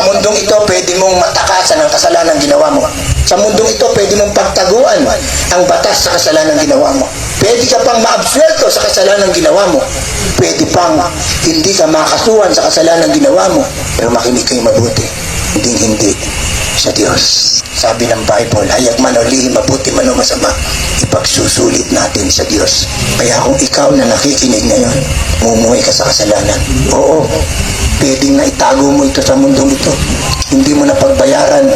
mundong ito, pwede mong matakasan ang kasalanan ginawa mo. Sa mundong ito, pwede mong pagtaguan ang batas sa kasalanan ginawa mo. Pwede ka pang maabsuelto sa kasalanan ginawa mo. Pwede pang hindi ka makasuhan sa kasalanan ginawa mo. Pero makinig kayo mabuti. Hindi sa Diyos. Sabi ng Bible, hayag man o lihim, mabuti man o masama, ipagsusulit natin sa Diyos. Kaya kung ikaw na nakikinig ngayon, mumuhay ka sa kasalanan. Oo, pwedeng na itago mo ito sa mundong ito. Hindi mo na pagbayaran,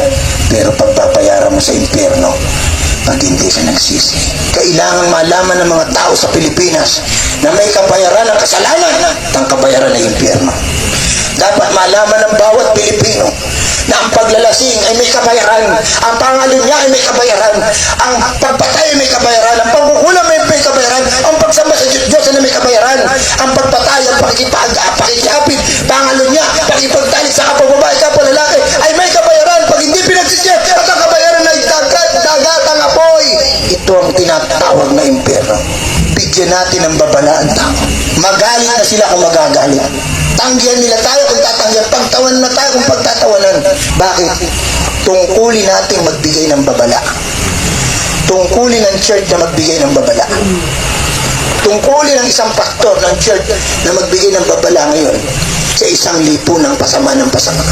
pero pagbabayaran mo sa impyerno pag hindi ka nagsisi. Kailangan malaman ng mga tao sa Pilipinas na may kabayaran ng kasalanan at ang kabayaran ng impyerno. Dapat malaman ng bawat Pilipino na ang paglalasing ay may kabayaran, ang pangalan niya ay may kabayaran, ang pagpatay ay may kabayaran, ang pagkukulam ay may kabayaran, ang pagsamba sa Diyos ay may kabayaran, ang pagpatay, ang pakikiapit, pangalan niya, pakipagtalit sa kapag-babae, kapag-lalaki ay may kabayaran pag hindi pinagsisya, at ang kabayaran ay dagatang apoy. Ito ang tinatawag na impyerno. Bigyan natin ng babala ang tao. Magalit na sila kung magagalit. Tanggihan nila tayo kung tatanggihan. Pagtawan na tayo kung pagtatawanan. Bakit? Tungkulin natin magbigay ng babala. Tungkulin ng church na magbigay ng babala. Tungkulin ng isang pastor ng church na magbigay ng babala ngayon sa isang lipunang pasama ng pasama.